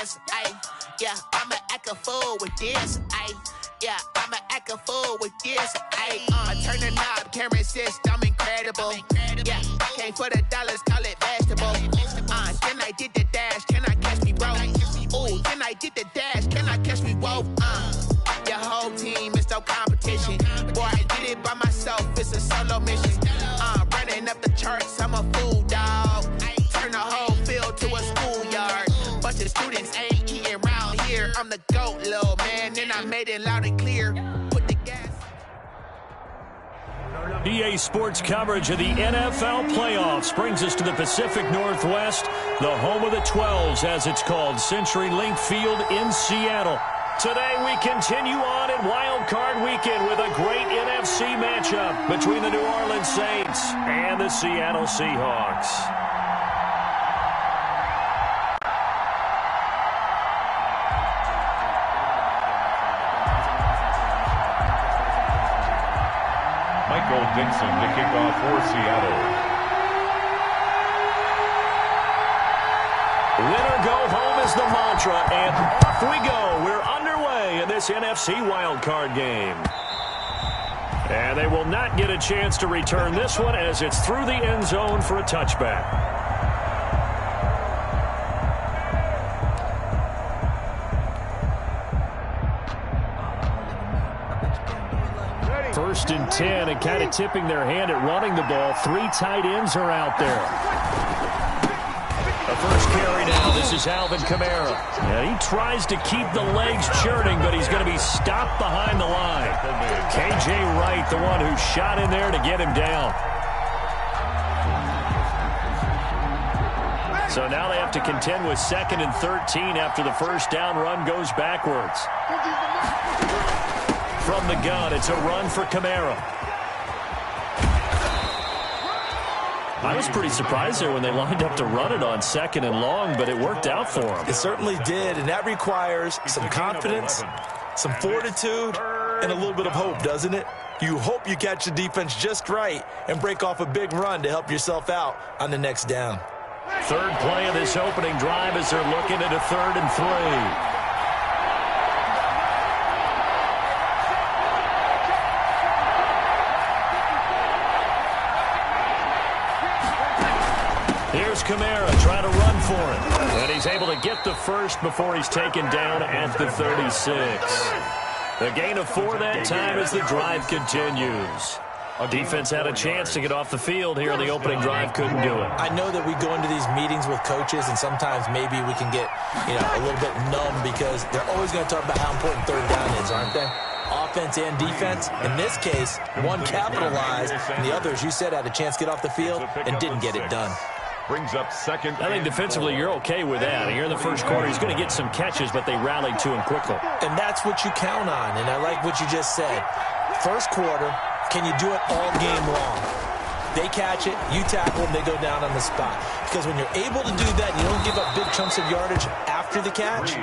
this. Yeah, I'ma act a fool with this. Yeah, I'ma act a fool with this. I turn the knob, camera assist, I'm incredible. Yeah, came for the dollars, call it vegetable. Then I did the dash, can I catch me, bro? Ooh, then I did the dash, can I catch me, whoa? Your whole team is no competition. Boy, I did it by myself, it's a solo mission. Running up the charts, I'm a fool, dog. Turn the whole field to a schoolyard. Bunch of students ain't eating round here. I'm the GOAT, little man, and I made it loud and clear. Put the gas. EA Sports coverage of the NFL playoffs brings us to the Pacific Northwest, the home of the 12s, as it's called, CenturyLink Field in Seattle. Today we continue on in Wild Card Weekend with a great NFC matchup between the New Orleans Saints and the Seattle Seahawks. Michael Dixon to kick off for Seattle. Win or go home is the mantra, and off we go. We're underway in this NFC wildcard game. And they will not get a chance to return this one as it's through the end zone for a touchback. First and 10, and kind of tipping their hand at running the ball. 3 tight ends are out there. The first carry now, this is Alvin Kamara. And he tries to keep the legs churning, but he's going to be stopped behind the line. K.J. Wright, the one who shot in there to get him down. So now they have to contend with 2nd and 13 after the first down run goes backwards. From the gun, it's a run for Kamara. I was pretty surprised there when they lined up to run it on 2nd and long, but it worked out for them. It certainly did, and that requires some confidence, some fortitude, and a little bit of hope, doesn't it? You hope you catch the defense just right and break off a big run to help yourself out on the next down. Third play of this opening drive as they're looking at a 3rd and 3. Here's Kamara trying to run for it. And he's able to get the first before he's taken down at the 36. A gain of 4 that time as the drive continues. Defense had a chance to get off the field here in the opening drive, couldn't do it. I know that we go into these meetings with coaches, and sometimes maybe we can get, a little bit numb because they're always going to talk about how important 3rd down is, aren't they? Offense and defense. In this case, one capitalized, and the other, as you said, had a chance to get off the field and didn't get it done. Brings up 2nd. I think defensively you're okay with that. Here in the first quarter, he's going to get some catches, but they rallied to him quickly. And that's what you count on, and I like what you just said. First quarter, can you do it all game long? They catch it, you tackle them, they go down on the spot. Because when you're able to do that, you don't give up big chunks of yardage after the catch.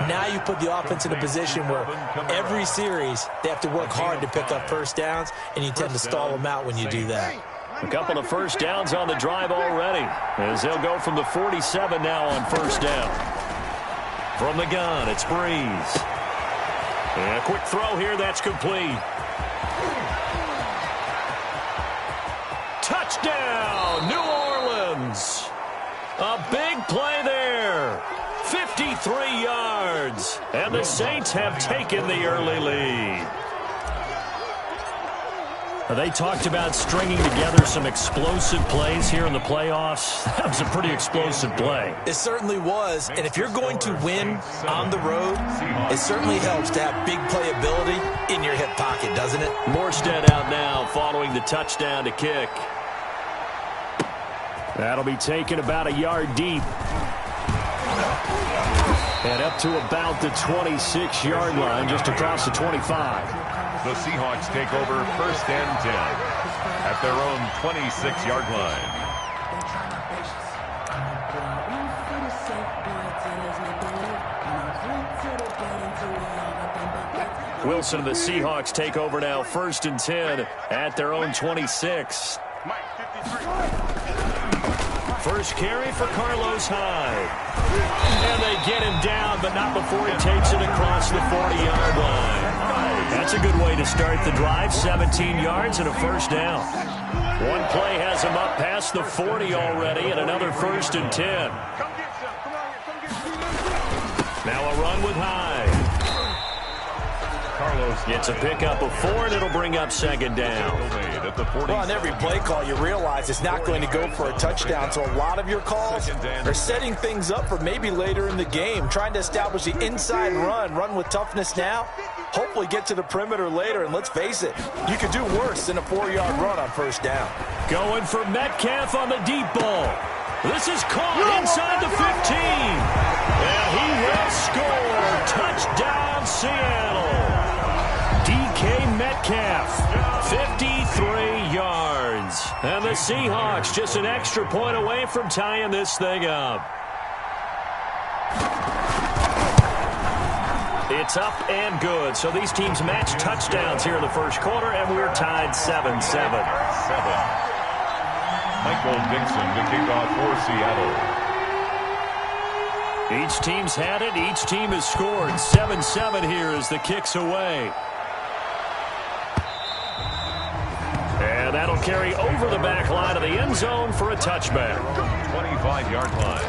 Now you put the offense in a position where every series they have to work hard to pick up first downs, and you tend to stall them out when you do that. A couple of first downs on the drive already, as they'll go from the 47 now on first down. From the gun, it's Breeze. And a quick throw here, that's complete. Touchdown, New Orleans. A big play there. 53 yards. And the Saints have taken the early lead. They talked about stringing together some explosive plays here in the playoffs. That was a pretty explosive play. It certainly was, and if you're going to win on the road, it certainly helps to have big playability in your hip pocket, doesn't it? Morstead out now following the touchdown to kick. That'll be taken about a yard deep. And up to about the 26-yard line, just across the 25. The Seahawks take over 1st and 10 at their own 26-yard line. Wilson and the Seahawks take over now 1st and 10 at their own 26. First carry for Carlos Hyde. And they get him down, but not before he takes it across the 40-yard line. That's a good way to start the drive. 17 yards and a first down. One play has him up past the 40 already, and another 1st and 10. Now a run with Hyde. Carlos gets a pickup of 4, and it'll bring up 2nd down. Well, on every play call, you realize it's not going to go for a touchdown, so a lot of your calls are setting things up for maybe later in the game, trying to establish the inside run with toughness now, hopefully get to the perimeter later, and let's face it, you could do worse than a 4-yard run on 1st down. Going for Metcalf on the deep ball. This is caught inside the 15. And he will score. Touchdown, Seattle. DK Metcalf, 53 yards. And the Seahawks just an extra point away from tying this thing up. It's up and good. So these teams match touchdowns here in the first quarter, and we're tied 7-7. Michael Dixon to kick off for Seattle. Each team's had it. Each team has scored. 7-7 here as the kick's away. And that'll carry over the back line of the end zone for a touchback. 25-yard line.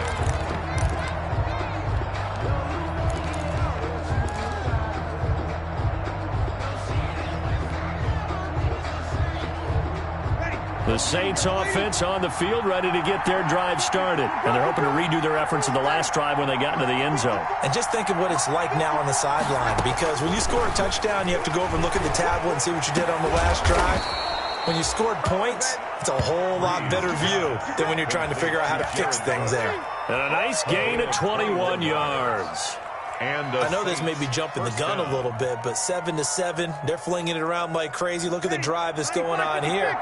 The Saints offense on the field, ready to get their drive started. And they're hoping to redo their efforts in the last drive when they got into the end zone. And just think of what it's like now on the sideline, because when you score a touchdown, you have to go over and look at the tablet and see what you did on the last drive. When you scored points, it's a whole lot better view than when you're trying to figure out how to fix things there. And a nice gain of 21 yards. I know this may be jumping the gun a little bit, but 7-7, they're flinging it around like crazy. Look at the drive that's going on here.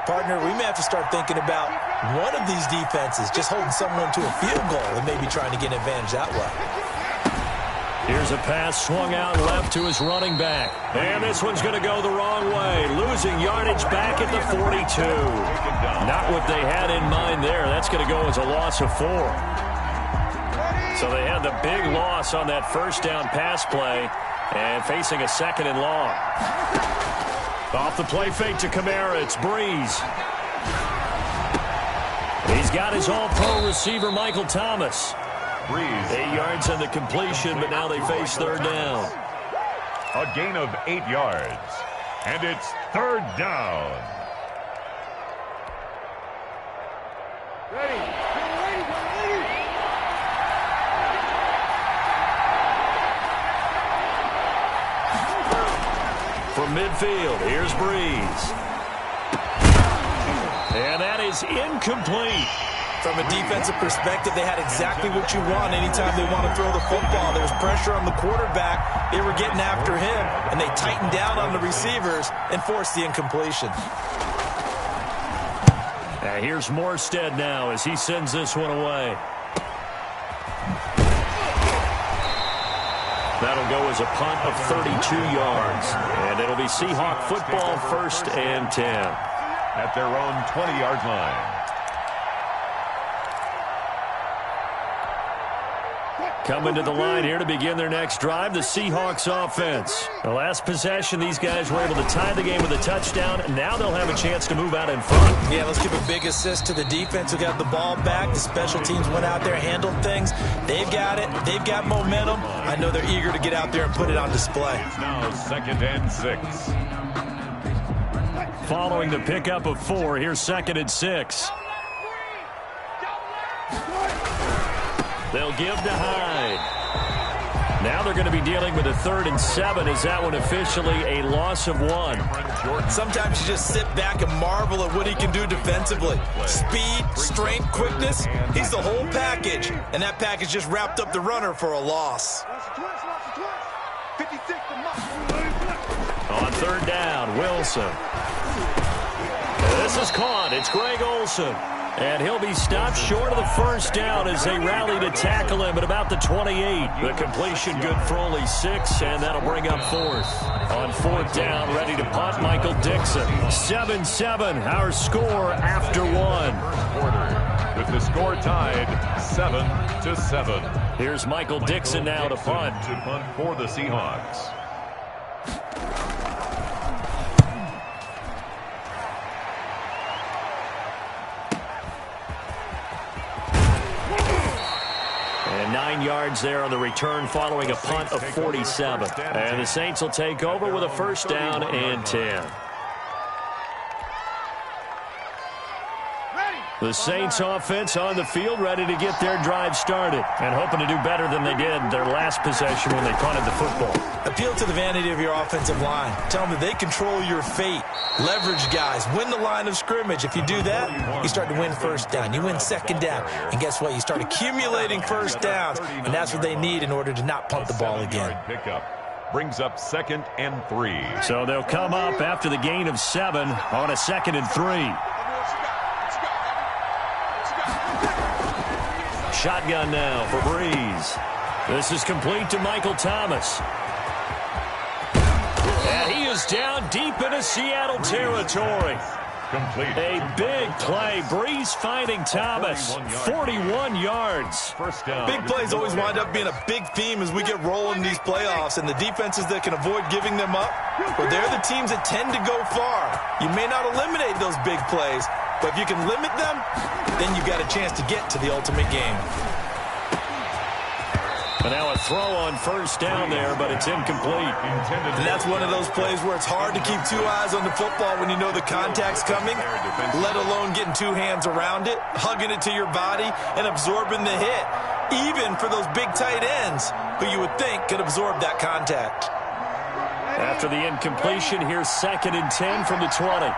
Partner, we may have to start thinking about one of these defenses just holding someone to a field goal and maybe trying to get an advantage that way. Here's a pass swung out left to his running back. And this one's going to go the wrong way. Losing yardage back at the 42. Not what they had in mind there. That's going to go as a loss of 4. So they had the big loss on that first down pass play and facing a 2nd and long. Off the play fake to Kamara, it's Breeze. He's got his all-pro receiver, Michael Thomas. Breeze. 8 yards on the completion, but now they face 3rd down. A gain of 8 yards. And it's 3rd down. Ready. From midfield, here's Breeze. And that is incomplete. From a defensive perspective, they had exactly what you want anytime they want to throw the football. There was pressure on the quarterback. They were getting after him, and they tightened down on the receivers and forced the incompletion. Here's Morstead now as he sends this one away. That'll go as a punt of 32 yards. And it'll be Seahawk football, 1st and 10. At their own 20-yard line. Coming to the line here to begin their next drive, the Seahawks offense. The last possession, these guys were able to tie the game with a touchdown. Now they'll have a chance to move out in front. Yeah, let's give a big assist to the defense who got the ball back. The special teams went out there, handled things. They've got it. They've got momentum. I know they're eager to get out there and put it on display. It's now 2nd and 6. Following the pickup of 4, here's 2nd and 6. They'll give to Hyde. Now they're going to be dealing with a 3rd and 7. Is that one officially a loss of 1? Sometimes you just sit back and marvel at what he can do defensively. Speed, strength, quickness, he's the whole package. And that package just wrapped up the runner for a loss. On 3rd down, Wilson. This is caught. It's Greg Olsen. And he'll be stopped short of the first down as they rally to tackle him at about the 28. The completion good for only 6, and that'll bring up 4th. On 4th down, ready to punt, Michael Dixon. 7-7, our score after 1. Quarter. with the score tied 7-7. Here's Michael Dixon now to punt. To punt for the Seahawks. And 9 yards there on the return following a punt of 47. And the Saints will take over with a first down and 10. The Saints offense on the field, ready to get their drive started and hoping to do better than they did their last possession when they punted the football. Appeal to the vanity of your offensive line. Tell them that they control your fate. Leverage guys. Win the line of scrimmage. If you do that, you start to win first down. You win second down. And guess what? You start accumulating first downs. And that's what they need in order to not punt the ball again. Pickup brings up 2nd and 3. So they'll come up after the gain of 7 on a 2nd and 3. Shotgun now for Breeze. This is complete to Michael Thomas. And he is down deep into Seattle territory. Complete. A big play. Breeze finding Thomas. 41 yards. First down. Big plays always wind up being a big theme as we get rolling in these playoffs, and the defenses that can avoid giving them up, well, they're the teams that tend to go far. You may not eliminate those big plays, but if you can limit them, then you've got a chance to get to the ultimate game. And now a throw on first down there, but it's incomplete. And that's one of those plays where it's hard to keep 2 eyes on the football when you know the contact's coming, let alone getting 2 hands around it, hugging it to your body, and absorbing the hit, even for those big tight ends who you would think could absorb that contact. After the incompletion, here's 2nd and 10 from the 20.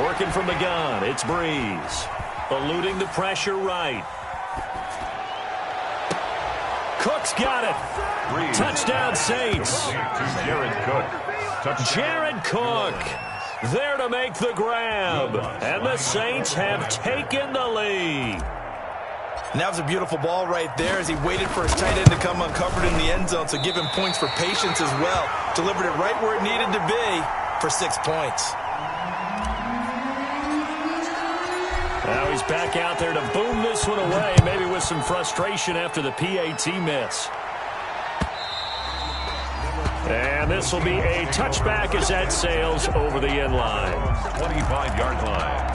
Working from the gun, it's Breeze. Eluding the pressure right. Cook's got it. Breeze. Touchdown Saints. To Jared Cook. Jared Cook there to make the grab. And the Saints have taken the lead. And that was a beautiful ball right there as he waited for his tight end to come uncovered in the end zone, so give him points for patience as well. Delivered it right where it needed to be for 6 points. Now he's back out there to boom this one away, maybe with some frustration after the PAT miss. And this will be a touchback as that sails over the end line. 25-yard line.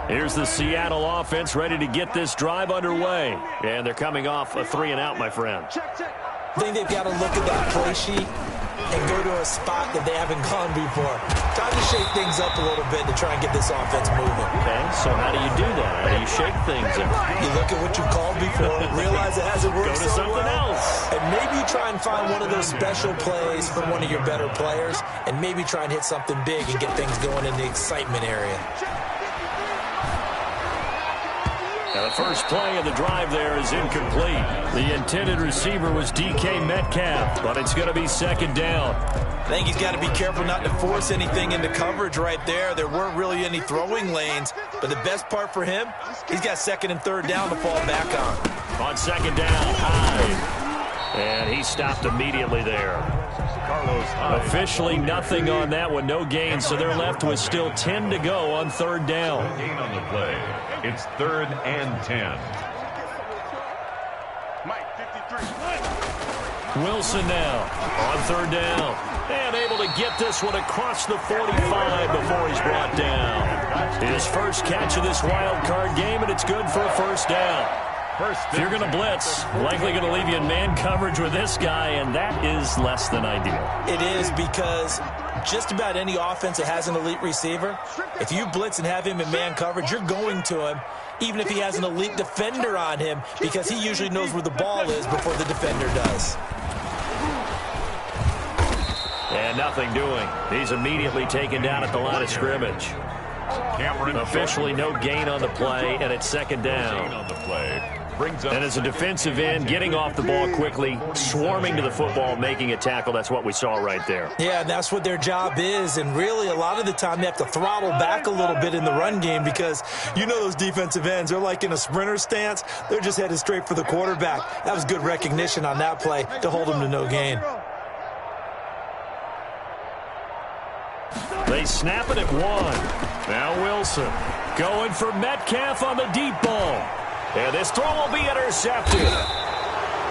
Here's the Seattle offense ready to get this drive underway. And they're coming off a 3-and-out, my friend. I think they've got to look at that play sheet and go to a spot that they haven't gone before. Time to shake things up a little bit to try and get this offense moving. Okay, so how do you do that? How do you shake things up? You look at what you've called before, realize it hasn't worked Go to so something well, else. and maybe you try and find one of those special plays from one of your better players, and maybe try and hit something big and get things going in the excitement area. Now the first play of the drive there is incomplete. The intended receiver was DK Metcalf, but it's going to be 2nd down. I think he's got to be careful not to force anything into coverage right there. There weren't really any throwing lanes, but the best part for him, he's got 2nd and 3rd down to fall back on. On 2nd down, Hyde. And he stopped immediately there. Carlos Hyde. Officially nothing on that one, no gain, so they're left with still 10 to go on 3rd down. No gain on the play. It's 3rd and 10. Wilson now on 3rd down. And able to get this one across the 45 before he's brought down. His first catch of this wild card game, and it's good for a 1st down. If you're going to blitz, likely going to leave you in man coverage with this guy, and that is less than ideal. It is, because just about any offense that has an elite receiver, if you blitz and have him in man coverage, you're going to him, even if he has an elite defender on him, because he usually knows where the ball is before the defender does. And nothing doing. He's immediately taken down at the line of scrimmage. Cameron Officially no gain on the play, and it's 2nd down. on the play. Brings up And as a defensive end, getting off the ball quickly, swarming to the football, making a tackle, that's what we saw right there. Yeah, and that's what their job is, and really a lot of the time they have to throttle back a little bit in the run game, because you know those defensive ends, they're like in a sprinter stance. They're just headed straight for the quarterback. That was good recognition on that play to hold them to no gain. They snap it at 1. Now Wilson going for Metcalf on the deep ball. And this throw will be intercepted.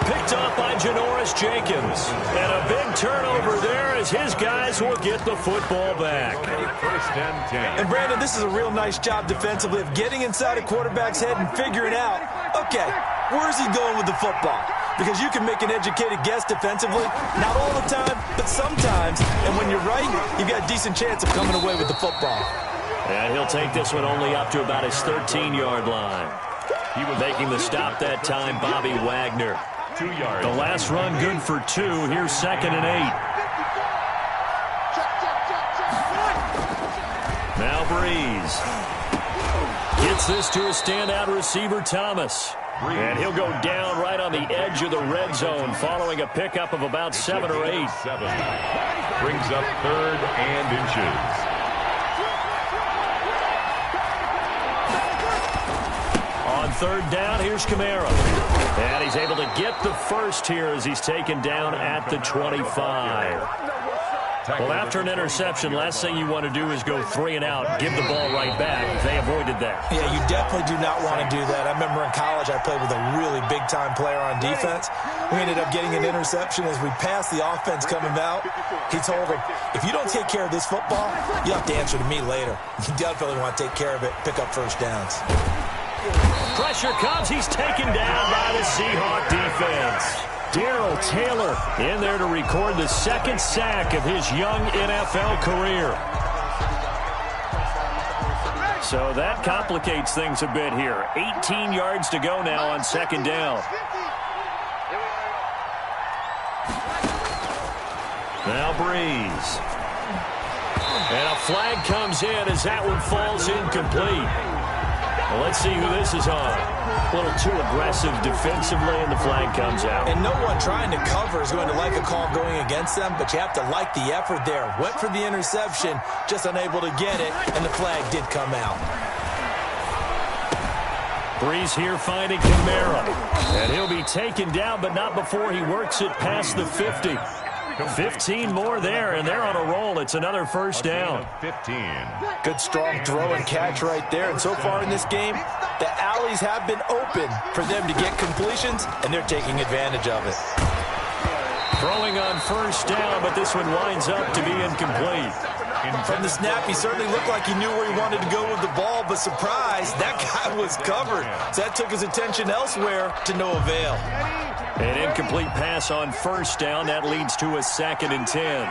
Picked up by Janoris Jenkins. And a big turnover there as his guys will get the football back. First and 10. And Brandon, this is a real nice job defensively of getting inside a quarterback's head and figuring out, okay, where's he going with the football? Because you can make an educated guess defensively, not all the time, but sometimes. And when you're right, you've got a decent chance of coming away with the football. And he'll take this one only up to about his 13-yard line. He was making the stop that time, Bobby Wagner. 2 yards. The last run good for 2. Here's 2nd and 8. Now Breeze gets this to a standout receiver, Thomas. And he'll go down right on the edge of the red zone following a pickup of about 7 or 8. Brings up 3rd and inches. On 3rd down, here's Kamara. And he's able to get the first here as he's taken down at the 25. Well, after an interception, last thing you want to do is go 3 and out, give the ball right back. They avoided that. Yeah, you definitely do not want to do that. I remember in college I played with a really big-time player on defense. We ended up getting an interception as we passed the offense coming out. He told him, if you don't take care of this football, you have to answer to me later. You definitely want to take care of it, pick up first downs. Pressure comes. He's taken down by the Seahawk defense. Darrell Taylor in there to record the 2nd sack of his young NFL career. So that complicates things a bit here. 18 yards to go now on 2nd down. Now Breeze. And a flag comes in as that one falls incomplete. Well, let's see who this is on. A little too aggressive defensively, and the flag comes out. And no one trying to cover is going to like a call going against them, but you have to like the effort there. Went for the interception, just unable to get it, and the flag did come out. Breeze here finding Kamara. And he'll be taken down, but not before he works it past the 50. 15 more there, and they're on a roll. It's another first down. 15. Good strong throw and catch right there. And so far in this game, the alleys have been open for them to get completions, and they're taking advantage of it. Throwing on first down, but this one winds up to be incomplete. From the snap, he certainly looked like he knew where he wanted to go with the ball, but surprise, that guy was covered. So that took his attention elsewhere to no avail. An incomplete pass on first down. That leads to a 2nd and 10.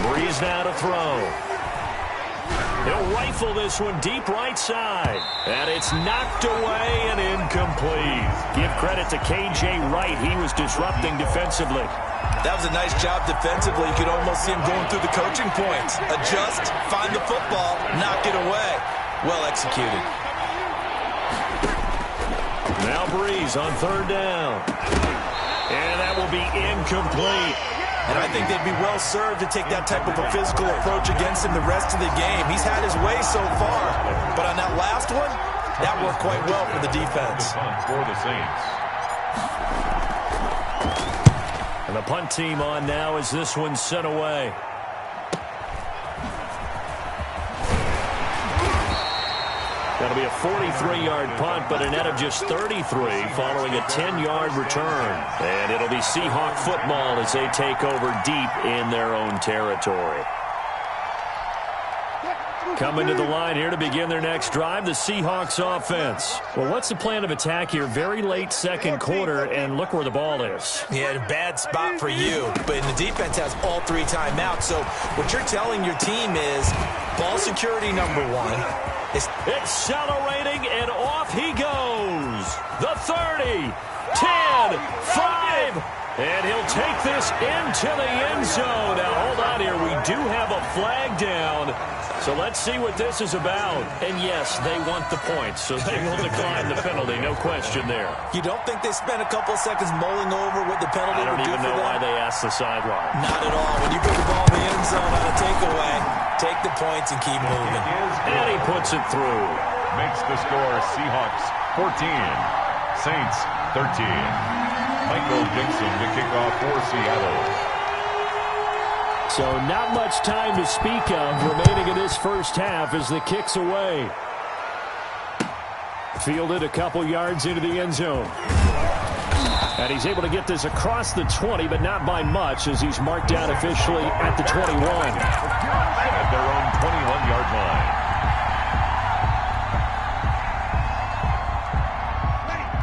Breeze now to throw. He'll rifle this one deep right side. And it's knocked away and incomplete. Give credit to K.J. Wright. He was disrupting defensively. That was a nice job defensively. You could almost see him going through the coaching points. Adjust, find the football, knock it away. Well executed. Now Breeze on 3rd down. And that will be incomplete. And I think they'd be well served to take that type of a physical approach against him the rest of the game. He's had his way so far. But on that last one, that worked quite well for the defense. For the Saints. And the punt team on now as this one's sent away. That'll be a 43-yard punt, but a net of just 33 following a 10-yard return. And it'll be Seahawk football as they take over deep in their own territory. Coming to the line here to begin their next drive, the Seahawks offense. Well, what's the plan of attack here? Very late 2nd quarter, and look where the ball is. Yeah, a bad spot for you, but the defense has all 3 timeouts. So what you're telling your team is ball security number 1. Accelerating, and off he goes. The 30, 10, 5, and he'll take this into the end zone. Now, hold on here. We do have a flag down. So let's see what this is about. And yes, they want the points, so they will decline the penalty. No question there. You don't think they spent a couple of seconds mulling over what the penalty would do for them? I don't even know why they asked the sideline. Not at all. When you put the ball in the end zone on a takeaway, take the points and keep moving. And he puts it through. Makes the score Seahawks 14, Saints 13. Michael Dixon to kick off for Seattle. So not much time to speak of remaining in this first half as the kick's away. Fielded a couple yards into the end zone. And he's able to get this across the 20, but not by much as he's marked down officially at the 21. At their own 21-yard line.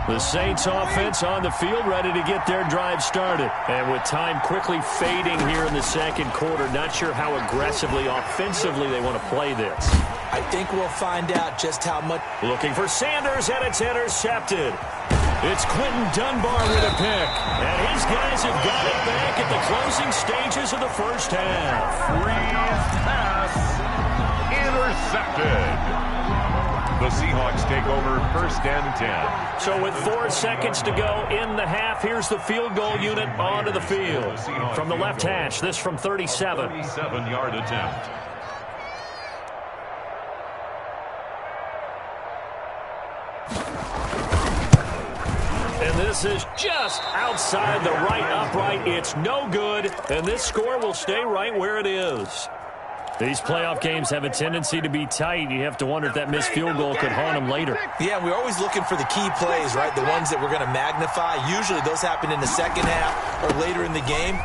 The Saints offense on the field, ready to get their drive started. And with time quickly fading here in the second quarter, not sure how aggressively, offensively they want to play this. I think we'll find out just how much. Looking for Sanders, and it's intercepted. It's Quentin Dunbar with a pick. And his guys have got it back at the closing stages of the first half. Freeze pass. Intercepted. The Seahawks take over first and 10. So with 4 seconds to go in the half, here's the field goal unit onto the field. From the left hash, this from 37. 37-yard attempt. And this is just outside the right upright. It's no good, and this score will stay right where it is. These playoff games have a tendency to be tight. You have to wonder if that missed field goal could haunt them later. Yeah, we're always looking for the key plays, right? The ones that we're going to magnify. Usually those happen in the second half or later in the game.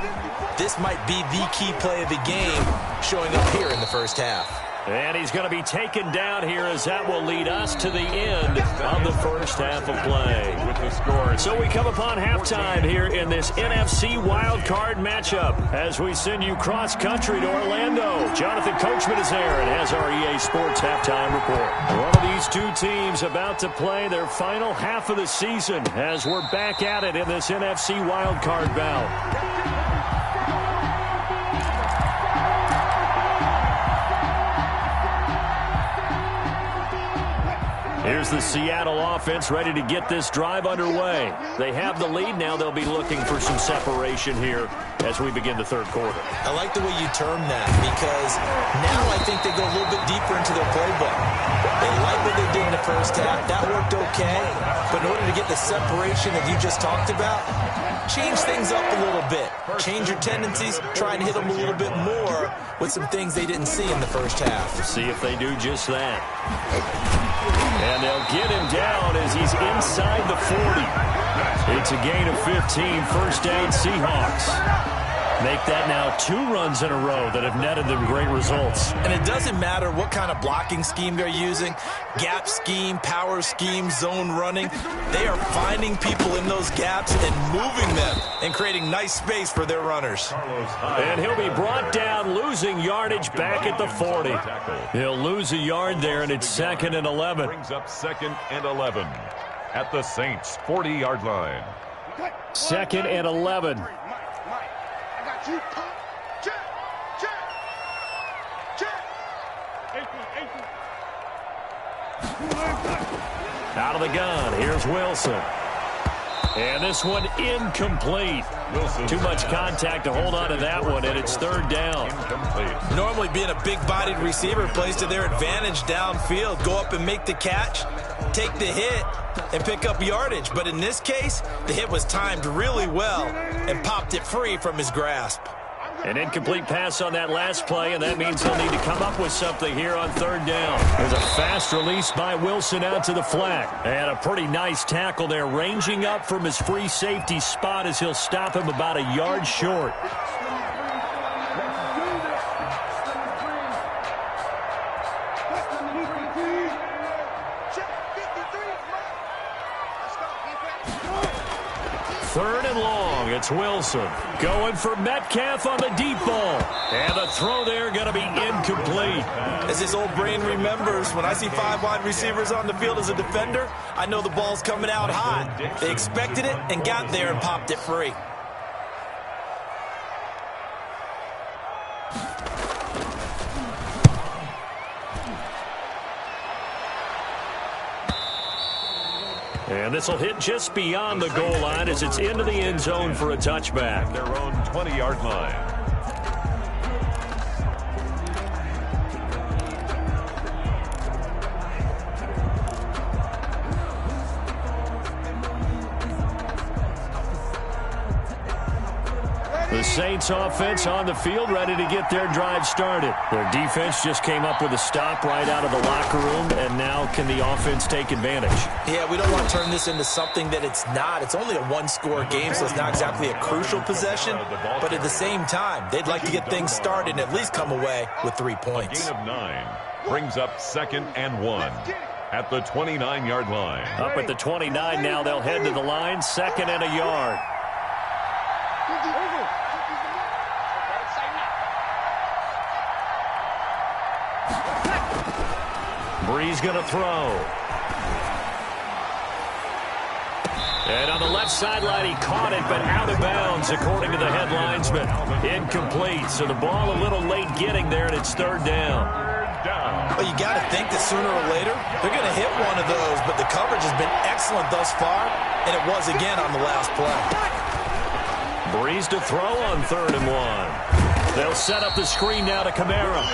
This might be the key play of the game showing up here in the first half. And he's going to be taken down here as that will lead us to the end of the first half of play. With the score. So we come upon halftime here in this NFC wildcard matchup as we send you cross-country to Orlando. Jonathan Coachman is there and has our EA Sports halftime report. One of these two teams about to play their final half of the season as we're back at it in this NFC wildcard bout. Here's the Seattle offense ready to get this drive underway. They have the lead. Now they'll be looking for some separation here as we begin the third quarter. I like the way you term that because now I think they go a little bit deeper into their playbook. They like what they did in the first half. That worked okay. But in order to get the separation that you just talked about, change things up a little bit. Change your tendencies. Try and hit them a little bit more with some things they didn't see in the first half. See if they do just that. And they'll get him down as he's inside the 40. It's a gain of 15. First down, Seahawks. Make that now 2 runs in a row that have netted them great results. And it doesn't matter what kind of blocking scheme they're using, gap scheme, power scheme, zone running. They are finding people in those gaps and moving them and creating nice space for their runners. And he'll be brought down, losing yardage back at the 40. He'll lose a yard there, and it's 2nd and 11. Brings up 2nd and 11 at the Saints' 40-yard line. 2nd and 11. Out of the gun, here's Wilson. And this one incomplete. Too much contact to hold on to that one, and it's 3rd down. Incomplete. Normally being a big-bodied receiver plays to their advantage downfield. Go up and make the catch, take the hit, and pick up yardage. But in this case, the hit was timed really well and popped it free from his grasp. An incomplete pass on that last play, and that means he'll need to come up with something here on 3rd down. There's a fast release by Wilson out to the flat. And a pretty nice tackle there, ranging up from his free safety spot as he'll stop him about a yard short. Third and long, it's Wilson. Going for Metcalf on the deep ball. And the throw there going to be incomplete. As his old brain remembers, when I see 5 wide receivers on the field as a defender, I know the ball's coming out hot. They expected it and got there and popped it free. And this will hit just beyond the goal line as it's into the end zone for a touchback. Their own 20-yard line. Saints offense on the field, ready to get their drive started. Their defense just came up with a stop right out of the locker room, and now can the offense take advantage? Yeah, we don't want to turn this into something that it's not. It's only a one-score game, so it's not exactly a crucial possession. But at the same time, they'd like to get things started and at least come away with 3 points. A gain of 9 brings up 2nd and 1 at the 29-yard line. Up at the 29 now, they'll head to the line, 2nd and a yard. Breeze going to throw. And on the left sideline, he caught it, but out of bounds, according to the head linesman. Incomplete, so the ball a little late getting there, and it's 3rd down. Well, you got to think that sooner or later, they're going to hit one of those, but the coverage has been excellent thus far, and it was again on the last play. Breeze to throw on 3rd and 1. They'll set up the screen now to Kamara.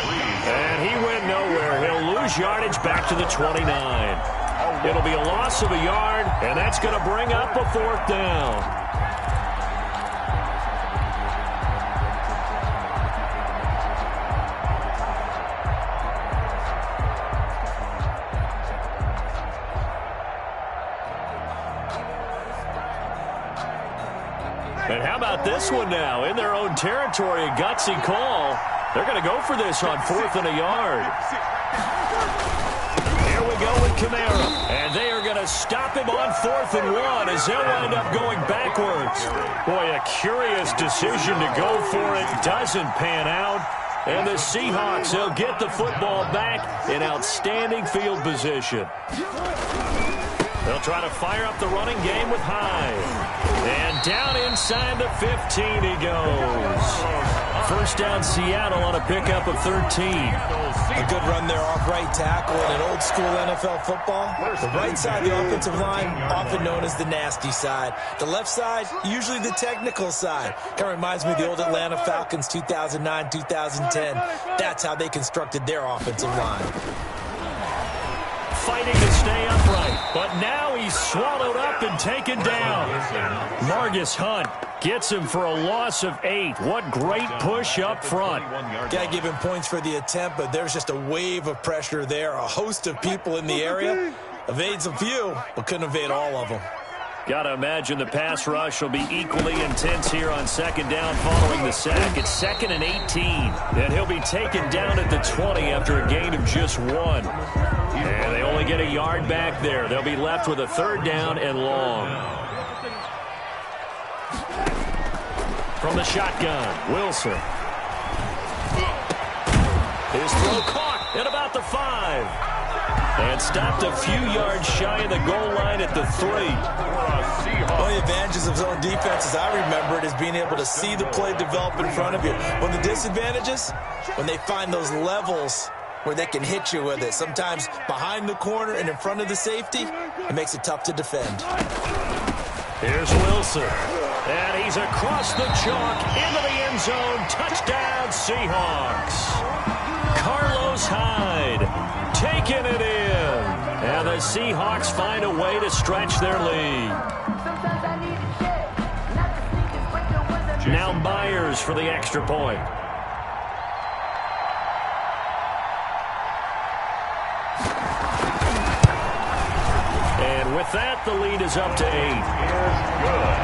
And he went nowhere. He'll lose yardage back to the 29. It'll be a loss of a yard, and that's going to bring up a 4th down. And how about this one now? In their own territory, a gutsy call. They're going to go for this on 4th and a yard. Here we go with Kamara. And they are going to stop him on 4th and 1 as they'll wind up going backwards. Boy, a curious decision to go for it. Doesn't pan out. And the Seahawks, they'll get the football back in outstanding field position. They'll try to fire up the running game with Hyde. And down inside the 15 he goes. 1st down Seattle on a pickup of 13. A good run there off right tackle in an old school NFL football. The right side of the offensive line, often known as the nasty side. The left side, usually the technical side. Kind of reminds me of the old Atlanta Falcons 2009-2010. That's how they constructed their offensive line. Fighting to stay upright, but now he's swallowed up and taken down. Margus Hunt gets him for a loss of 8. What great push up front. Got to give him points for the attempt, but there's just a wave of pressure there. A host of people in the area. Evades a few, but couldn't evade all of them. Got to imagine the pass rush will be equally intense here on 2nd down following the sack. It's 2nd and 18, and he'll be taken down at the 20 after a gain of just 1. And they only get a yard back there. They'll be left with a 3rd down and long. From the shotgun, Wilson. His throw caught at about the 5. And stopped a few yards shy of the goal line at the 3. One of the advantages of zone defense, as I remember it, is being able to see the play develop in front of you. One of the disadvantages, when they find those levels where they can hit you with it. Sometimes behind the corner and in front of the safety, it makes it tough to defend. Here's Wilson. And he's across the chalk into the end zone. Touchdown, Seahawks. Carlos Hyde taking it in. And the Seahawks find a way to stretch their lead. Now Myers for the extra point. And with that, the lead is up to 8. Good.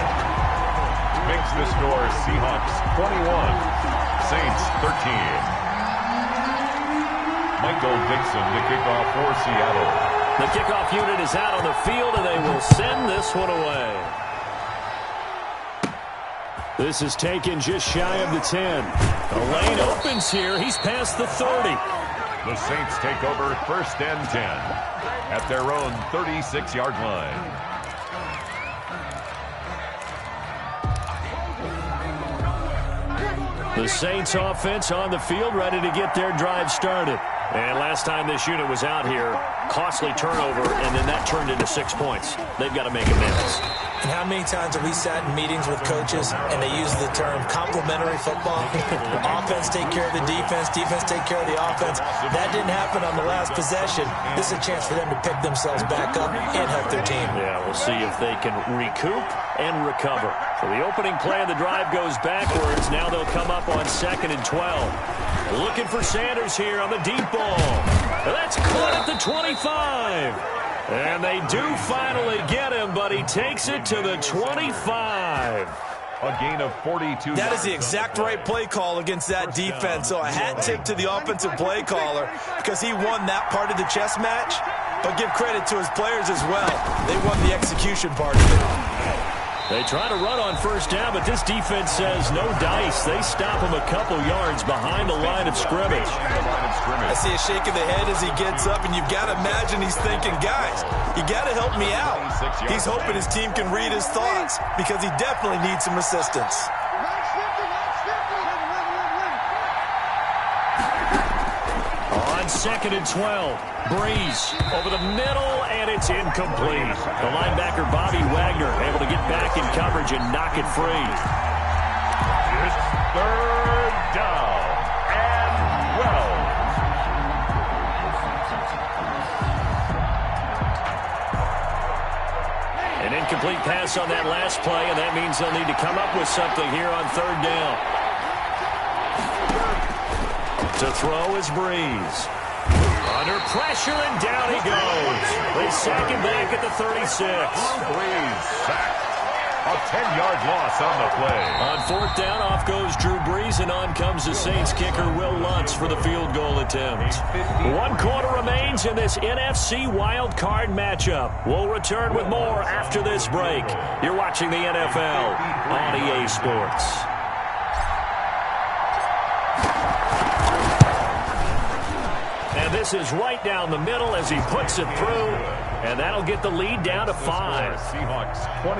Makes the score Seahawks 21, Saints 13. Michael Dixon to kick off for Seattle. The kickoff unit is out on the field, and they will send this one away. This is taken just shy of the 10. The lane opens here. He's past the 30. The Saints take over 1st and 10 at their own 36-yard line. The Saints offense on the field, ready to get their drive started. And last time this unit was out here, costly turnover, and then that turned into 6 points. They've got to make amends. And how many times have we sat in meetings with coaches and they use the term complementary football? Offense take care of the defense, defense take care of the offense. That didn't happen on the last possession. This is a chance for them to pick themselves back up and help their team. Yeah, we'll see if they can recoup and recover. So the opening play of the drive goes backwards. Now they'll come up on 2nd and 12. Looking for Sanders here on the deep ball. That's caught at the 25. And they do finally get him, but he takes it to the 25. A gain of 42. That is the exact right play call against that defense. So a hat tip to the offensive play caller because he won that part of the chess match. But give credit to his players as well. They won the execution part of it. They try to run on first down, but this defense says no dice. They stop him a couple yards behind the line of scrimmage. I see a shake of the head as he gets up, and you've got to imagine he's thinking, guys, you got to help me out. He's hoping his team can read his thoughts because he definitely needs some assistance. On 2nd and 12. Breeze over the middle, and it's incomplete. The linebacker, Bobby Wagner, able to get back in coverage and knock it free. It's 3rd down and 12. An incomplete pass on that last play, and that means they'll need to come up with something here on 3rd down. To throw is Breeze. Under pressure, and down he goes. They sack him back at the 36. Breeze sacked. A 10-yard loss on the play. On 4th down, off goes Drew Brees, and on comes the Saints kicker, Will Lutz, for the field goal attempt. 1 quarter remains in this NFC wild card matchup. We'll return with more after this break. You're watching the NFL on EA Sports. And this is right down the middle as he puts it through, and that'll get the lead down to 5.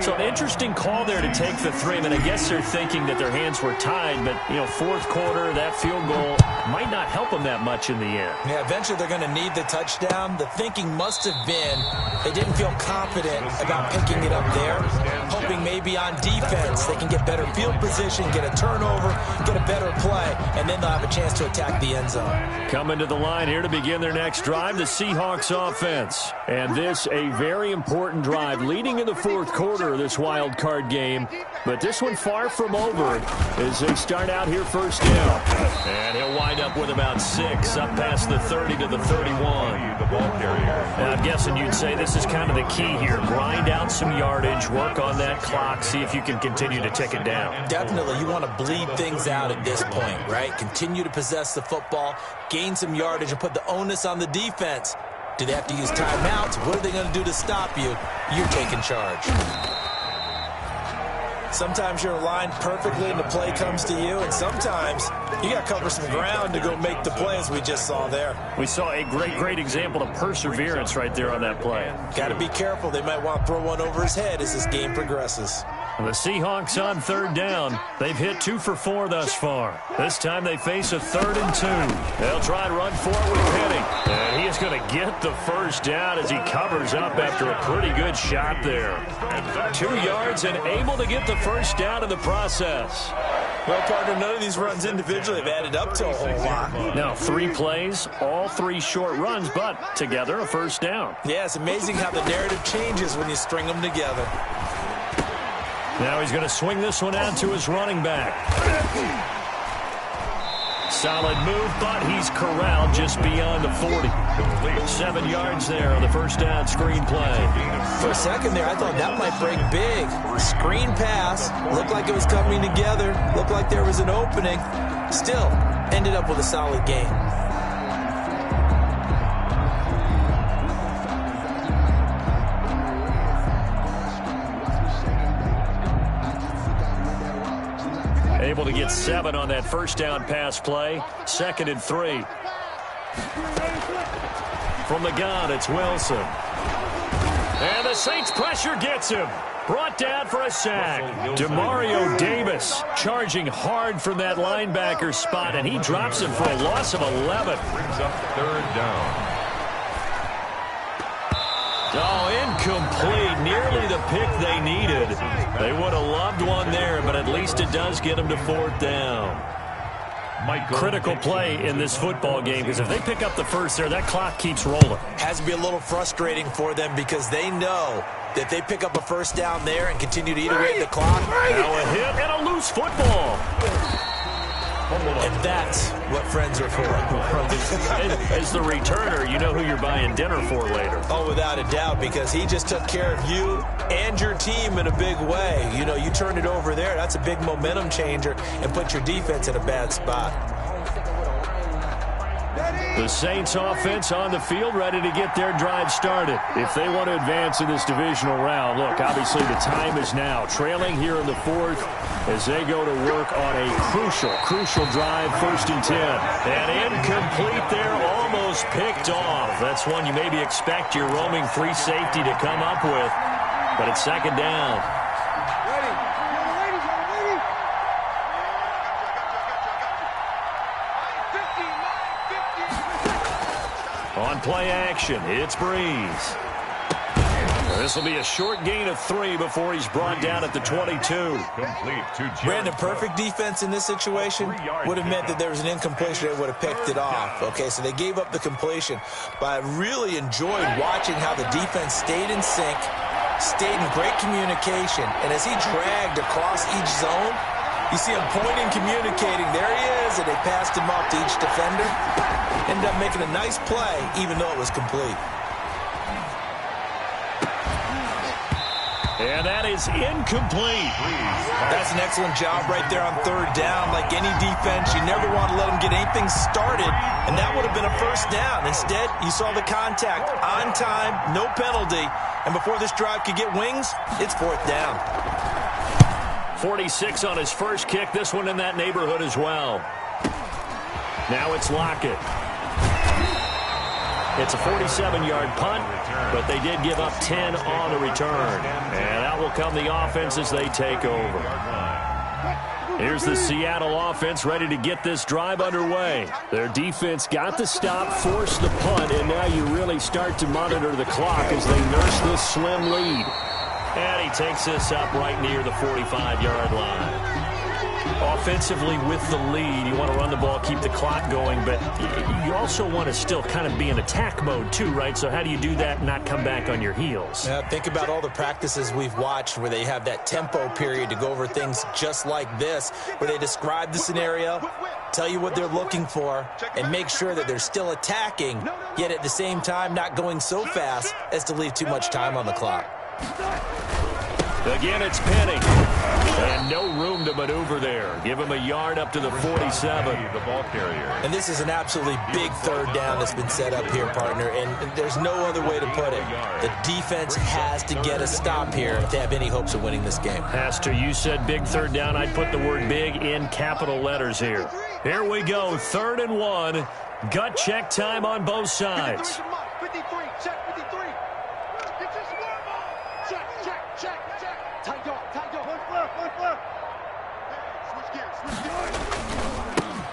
So an interesting call there to take the 3. I mean, I guess they're thinking that their hands were tied, but, you know, 4th quarter, that field goal might not help them that much in the end. Yeah, eventually they're going to need the touchdown. The thinking must have been they didn't feel confident about picking it up there, hoping maybe on defense they can get better field position, get a turnover, get a better play, and then they'll have a chance to attack the end zone. Coming to the line here to begin their next drive, the Seahawks offense. And this a very important drive leading in the 4th quarter of this wild card game. But this one far from over as they start out here 1st down. And he'll wind up with about 6 up past the 30 to the 31. The ball carrier. And I'm guessing you'd say this is kind of the key here. Grind out some yardage, work on that clock, see if you can continue to tick it down. Definitely. You want to bleed things out at this point, right? Continue to possess the football, gain some yardage, and put the onus on the defense. Do they have to use timeouts? What are they going to do to stop you? You're taking charge. Sometimes you're aligned perfectly and the play comes to you, and sometimes you got to cover some ground to go make the play, as we just saw there. We saw a great example of perseverance right there on that play. Got to be careful. They might want to throw one over his head as this game progresses. The Seahawks on 3rd down. They've hit 2 for 4 thus far. This time they face a 3rd and 2. They'll try and run for it with Penny. And he is going to get the 1st down as he covers up after a pretty good shot there. 2 yards and able to get the 1st down in the process. Well, partner, none of these runs individually have added up to a whole lot. Now 3 plays, all 3 short runs, but together a 1st down. Yeah, it's amazing how the narrative changes when you string them together. Now he's going to swing this one out to his running back. Solid move, but he's corralled just beyond the 40. 7 yards there on the 1st down screen play. For a second there, I thought that might break big. Screen pass, looked like it was coming together, looked like there was an opening. Still, ended up with a solid game. Able to get 7 on that 1st down pass play. 2nd and 3. From the gun, it's Wilson. And the Saints pressure gets him. Brought down for a sack. Demario Davis charging hard from that linebacker spot, and he drops him for a loss of 11. Brings up 3rd down. Oh, incomplete. Nearly the pick they needed. They would have loved one there, but at least it does get them to 4th down. Critical play in this football game, because if they pick up the first there, that clock keeps rolling. Has to be a little frustrating for them because they know that they pick up a first down there and continue to eat away at the clock. Now a hit and a loose football. And that's what friends are for. As the returner, you know who you're buying dinner for later. Oh, without a doubt, because he just took care of you and your team in a big way. You know, you turned it over there. That's a big momentum changer and put your defense in a bad spot. The Saints offense on the field, ready to get their drive started. If they want to advance in this divisional round, look, obviously the time is now. Trailing here in the 4th as they go to work on a crucial drive, 1st and 10. And incomplete there, almost picked off. That's one you maybe expect your roaming free safety to come up with, but it's 2nd down. On play action, it's Breeze. This will be a short gain of 3 before he's brought down at the 22. Brandon, perfect defense in this situation would have meant that there was an incompletion. They would have picked it off. Okay, so they gave up the completion. But I really enjoyed watching how the defense stayed in sync, stayed in great communication. And as he dragged across each zone, you see him pointing, communicating. There he is, and they passed him off to each defender. Ended up making a nice play, even though it was complete. And that is incomplete. That's an excellent job right there on 3rd down. Like any defense, you never want to let them get anything started, and that would have been a 1st down. Instead, you saw the contact on time, no penalty, and before this drive could get wings, it's 4th down. 46 on his first kick, this one in that neighborhood as well. Now it's Lockett. It's a 47-yard punt, but they did give up 10 on the return. And out will come the offense as they take over. Here's the Seattle offense ready to get this drive underway. Their defense got the stop, forced the punt, and now you really start to monitor the clock as they nurse this slim lead. And he takes this up right near the 45-yard line. Offensively with the lead, you want to run the ball, keep the clock going, but you also want to still kind of be in attack mode too, right? So how do you do that and not come back on your heels? Think about all the practices we've watched where they have that tempo period to go over things just like this, where they describe the scenario, tell you what they're looking for, and make sure that they're still attacking, yet at the same time not going so fast as to leave too much time on the clock. Again, it's Penny. And no room to maneuver there. Give him a yard up to the 47. The ball carrier. And this is an absolutely big 3rd down that's been set up here, partner. And there's no other way to put it. The defense has to get a stop here if they have any hopes of winning this game. Pastor, you said big 3rd down. I'd put the word big in capital letters here. Here we go, 3rd and 1. Gut check time on both sides. 53, check 53.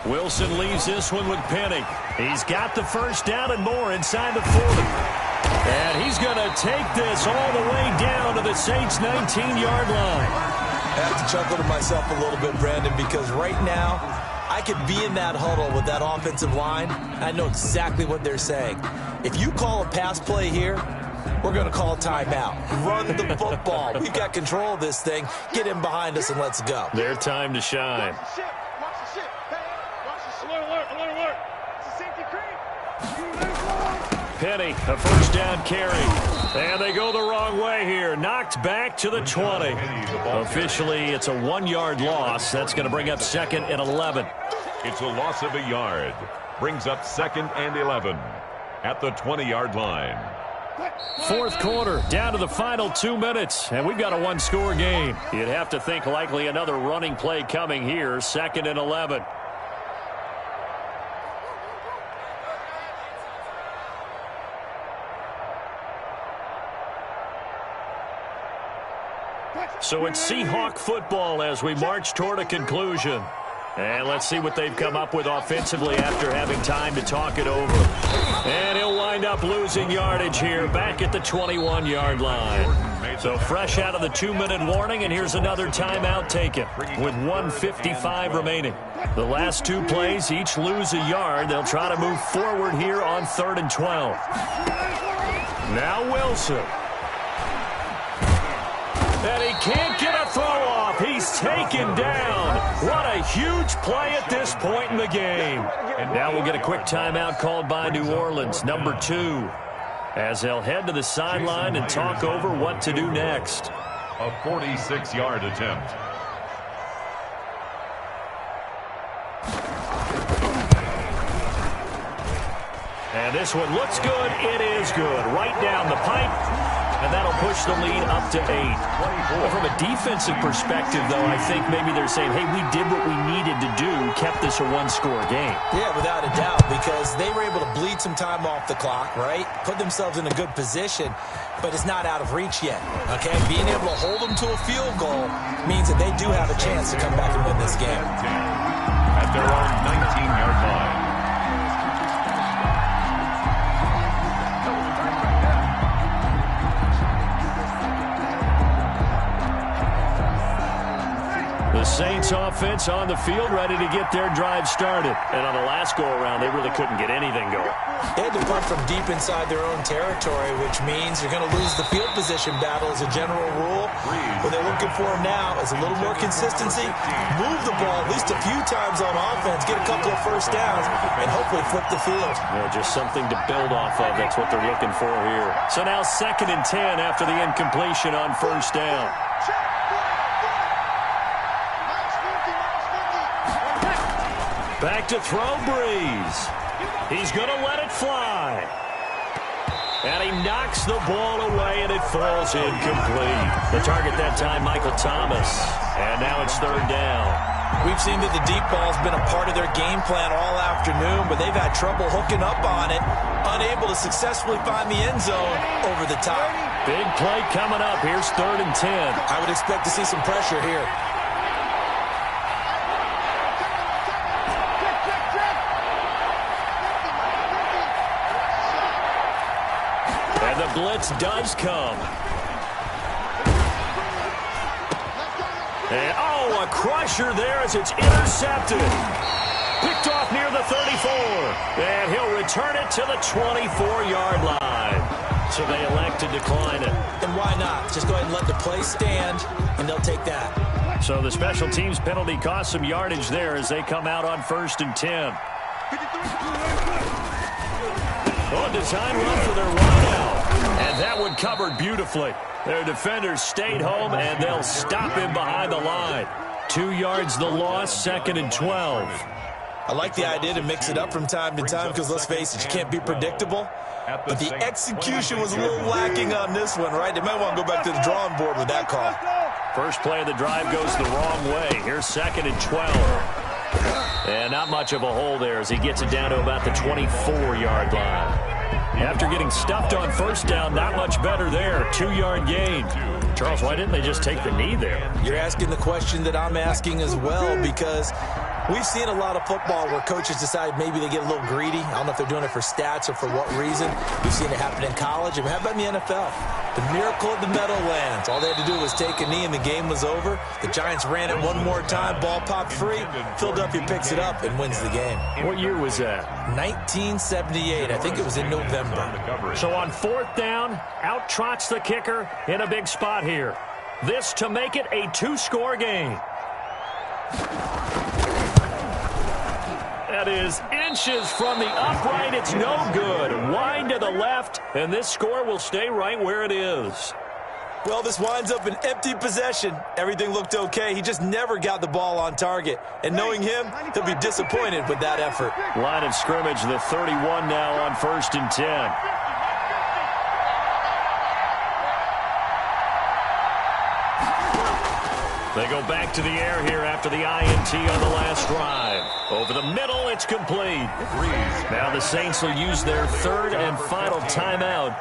Wilson leaves this one with Penny. He's got the first down and more inside the 40. And he's going to take this all the way down to the Saints' 19-yard line. I have to chuckle to myself a little bit, Brandon, because right now I could be in that huddle with that offensive line. I know exactly what they're saying. If you call a pass play here, we're going to call a timeout. Run the football. We've got control of this thing. Get in behind us and let's go. Their time to shine. Penny, a first down carry. And they go the wrong way here. Knocked back to the 20. Officially, it's a 1-yard loss. That's going to bring up 2nd and 11. It's a loss of a yard. Brings up 2nd and 11 at the 20-yard line. 4th quarter, down to the final 2 minutes, and we've got a 1-score game. You'd have to think likely another running play coming here, 2nd and 11. So it's Seahawk football as we march toward a conclusion. And let's see what they've come up with offensively after having time to talk it over. And he'll wind up losing yardage here back at the 21-yard line. So fresh out of the 2-minute warning, and here's another timeout taken with 1:55 remaining. The last two plays each lose a yard. They'll try to move forward here on 3rd and 12. Now Wilson. And he can't get a throw off. He's taken down. What a huge play at this point in the game. And now we'll get a quick timeout called by New Orleans, number 2, as they'll head to the sideline and talk over what to do next. A 46-yard attempt. And this one looks good. It is good. Right down the pipe. And that'll push the lead up to 8. Well, from a defensive perspective, though, I think maybe they're saying, hey, we did what we needed to do, kept this a one-score game. Yeah, without a doubt, because they were able to bleed some time off the clock, right? Put themselves in a good position, but it's not out of reach yet, okay? Being able to hold them to a field goal means that they do have a chance to come back and win this game. At their own 19-yard line. The Saints offense on the field, ready to get their drive started. And on the last go-around, they really couldn't get anything going. They had to punt from deep inside their own territory, which means you're going to lose the field position battle as a general rule. What they're looking for now is a little more consistency, move the ball at least a few times on offense, get a couple of first downs, and hopefully flip the field. Yeah, just something to build off of. That's what they're looking for here. So now 2nd and 10 after the incompletion on 1st down. Back to throw, Breeze. He's going to let it fly. And he knocks the ball away, and it falls incomplete. The target that time, Michael Thomas. And now it's 3rd down. We've seen that the deep ball's been a part of their game plan all afternoon, but they've had trouble hooking up on it, unable to successfully find the end zone over the top. Big play coming up. Here's 3rd and 10. I would expect to see some pressure here. And the blitz does come. And, a crusher there as it's intercepted. Picked off near the 34. And he'll return it to the 24-yard line. So they elect to decline it. And why not? Just go ahead and let the play stand, and they'll take that. So the special teams penalty cost some yardage there as they come out on 1st and 10. Oh, design run for their wideout. And that one covered beautifully. Their defenders stayed home, and they'll stop him behind the line. 2 yards the loss, 2nd and 12. I like the idea to mix it up from time to time because, let's face it, you can't be predictable. But the execution was a little lacking on this one, right? They might want to go back to the drawing board with that call. First play of the drive goes the wrong way. Here's 2nd and 12. And not much of a hole there as he gets it down to about the 24-yard line. After getting stuffed on 1st down, not much better there. 2-yard gain. Charles, why didn't they just take the knee there? You're asking the question that I'm asking as well, because we've seen a lot of football where coaches decide maybe they get a little greedy. I don't know if they're doing it for stats or for what reason. We've seen it happen in college. And how about in the NFL? The miracle of the Meadowlands. All they had to do was take a knee and the game was over. The Giants ran it one more time. Ball popped free. Philadelphia picks it up and wins the game. What year was that? 1978. I think it was in November. So on 4th down, out trots the kicker in a big spot here. This to make it a 2-score game. That is inches from the upright. It's no good. Wind to the left, and this score will stay right where it is. Well, this winds up an empty possession. Everything looked okay. He just never got the ball on target. And knowing him, he'll be disappointed with that effort. Line of scrimmage, the 31 now on 1st and 10. They go back to the air here after the INT on the last drive. Over the middle, it's complete. Now the Saints will use their 3rd and final timeout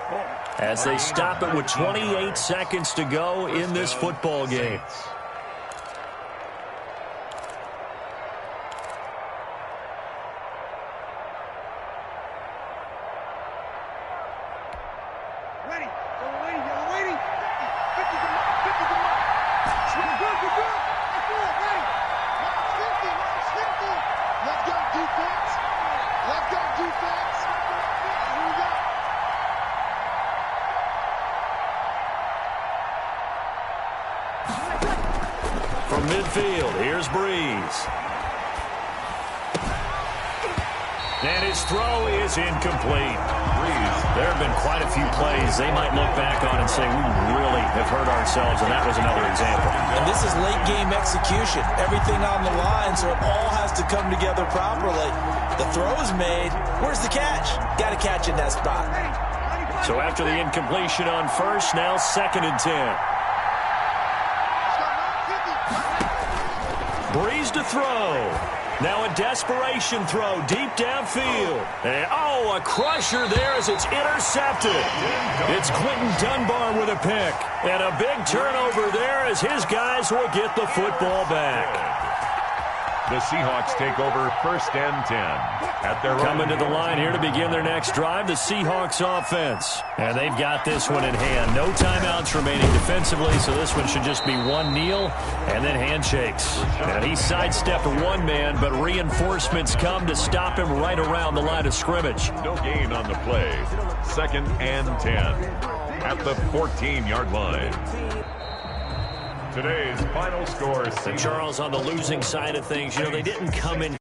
as they stop it with 28 seconds to go in this football game. Ready. Yellow waiting. 50 to mark. 50 to mark. Swing good. Let's do it. Ready. Last 50. Let's go, defense. Here we go. From midfield, here's Breeze. And his throw is incomplete. There have been quite a few plays they might look back on and say, we really have hurt ourselves, and that was another example. And this is late game execution. Everything on the line, so it all has to come together properly. The throw is made. Where's the catch? Got to catch in that spot. So after the incompletion on first, now 2nd and 10. Breeze to throw. Now a desperation throw deep downfield. And, a crusher there as it's intercepted. It's Quentin Dunbar with a pick. And a big turnover there as his guys will get the football back. The Seahawks take over 1st and 10 at their Coming to the line here to begin their next drive, the Seahawks offense. And they've got this one in hand. No timeouts remaining defensively, so this one should just be one kneel and then handshakes. And he sidestepped one man, but reinforcements come to stop him right around the line of scrimmage. No gain on the play. 2nd and 10 at the 14-yard line. Today's final score. And Charles, on the losing side of things, they didn't come in